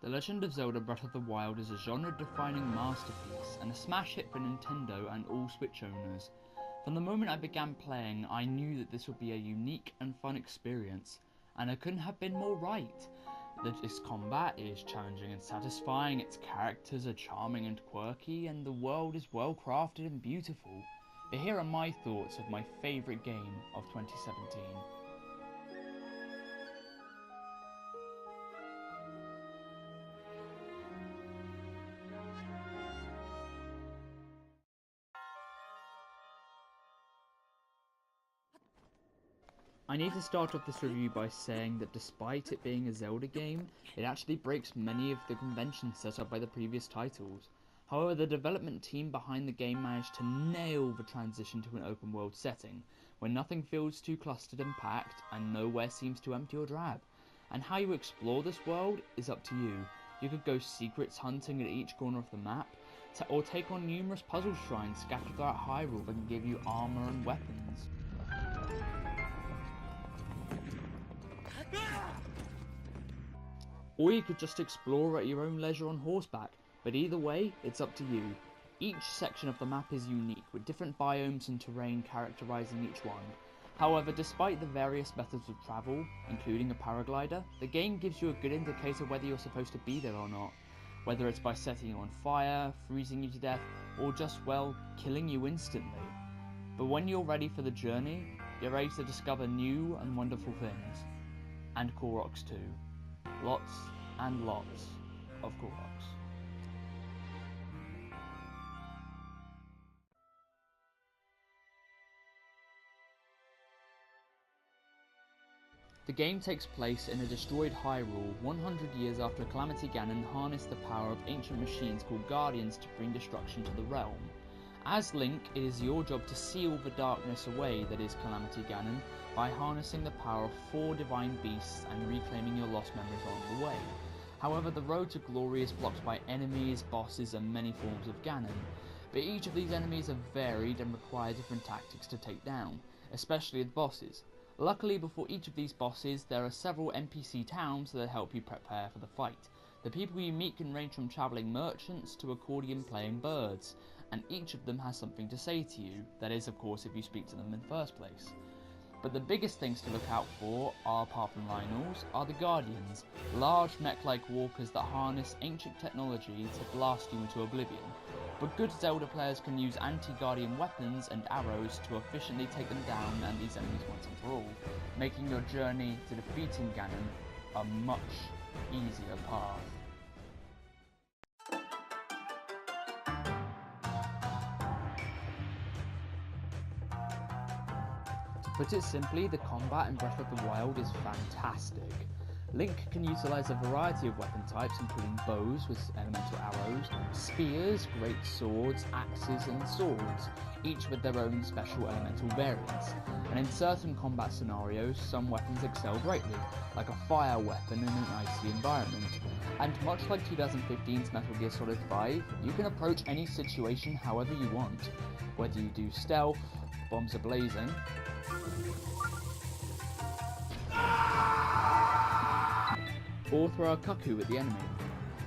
The Legend of Zelda Breath of the Wild is a genre-defining masterpiece and a smash hit for Nintendo and all Switch owners. From the moment I began playing, I knew that this would be a unique and fun experience, and I couldn't have been more right. That its combat is challenging and satisfying, its characters are charming and quirky, and the world is well crafted and beautiful. But here are my thoughts of my favourite game of 2017. I need to start off this review by saying that despite it being a Zelda game, it actually breaks many of the conventions set up by the previous titles. However, the development team behind the game managed to nail the transition to an open world setting, where nothing feels too clustered and packed, and nowhere seems too empty or drab. And how you explore this world is up to you. You could go secrets hunting at each corner of the map, or take on numerous puzzle shrines scattered throughout Hyrule that can give you armor and weapons. Or you could just explore at your own leisure on horseback, but either way, it's up to you. Each section of the map is unique, with different biomes and terrain characterizing each one. However, despite the various methods of travel, including a paraglider, the game gives you a good indicator whether you're supposed to be there or not. Whether it's by setting you on fire, freezing you to death, or just, well, killing you instantly. But when you're ready for the journey, you're ready to discover new and wonderful things. And Koroks too. Lots and lots of Koroks. The game takes place in a destroyed Hyrule 100 years after Calamity Ganon harnessed the power of ancient machines called Guardians to bring destruction to the realm. As Link, it is your job to seal the darkness away that is Calamity Ganon by harnessing the power of 4 divine beasts and reclaiming your lost memories along the way. However, the road to glory is blocked by enemies, bosses, and many forms of Ganon. But each of these enemies are varied and require different tactics to take down, especially the bosses. Luckily, before each of these bosses, there are several NPC towns that help you prepare for the fight. The people you meet can range from travelling merchants to accordion-playing birds, and each of them has something to say to you, that is, of course, if you speak to them in the first place. But the biggest things to look out for, apart from Lynels, are the Guardians, large mech-like walkers that harness ancient technology to blast you into oblivion. But good Zelda players can use anti-Guardian weapons and arrows to efficiently take them down and these enemies once and for all, making your journey to defeating Ganon a much easier path. To put it simply, the combat in Breath of the Wild is fantastic. Link can utilise a variety of weapon types, including bows with elemental arrows, spears, great swords, axes and swords, each with their own special elemental variants. And in certain combat scenarios, some weapons excel greatly, like a fire weapon in an icy environment. And much like 2015's Metal Gear Solid 5, you can approach any situation however you want, whether you do stealth, bombs are blazing, or throw a cuckoo at the enemy.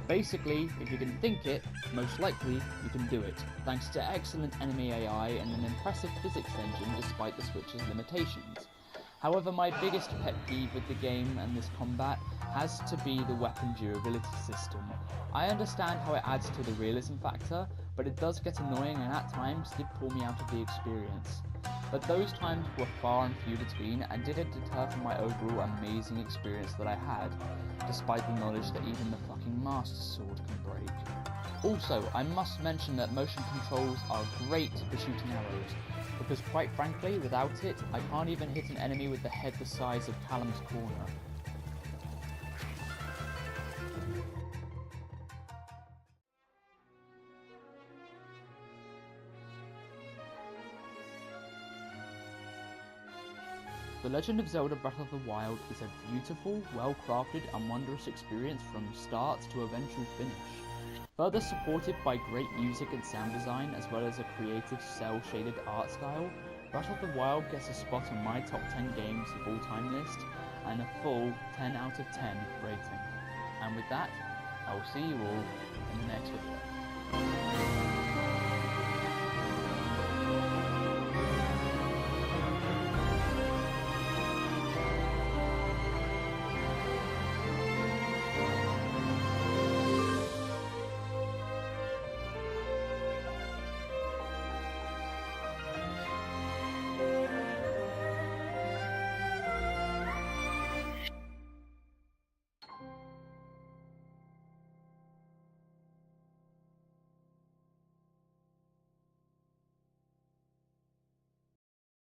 Basically, if you can think it, most likely you can do it, thanks to excellent enemy AI and an impressive physics engine despite the Switch's limitations. However, my biggest pet peeve with the game and this combat has to be the weapon durability system. I understand how it adds to the realism factor, but it does get annoying and at times did pull me out of the experience. But those times were far and few between and didn't deter from my overall amazing experience that I had, despite the knowledge that even the fucking Master Sword can break. Also, I must mention that motion controls are great for shooting arrows, because quite frankly, without it, I can't even hit an enemy with the head the size of Callum's corner. The Legend of Zelda Breath of the Wild is a beautiful, well-crafted and wondrous experience from start to eventual finish. Further supported by great music and sound design as well as a creative cel-shaded art style, Breath of the Wild gets a spot on my top 10 games of all time list and a full 10 out of 10 rating. And with that, I will see you all in the next video.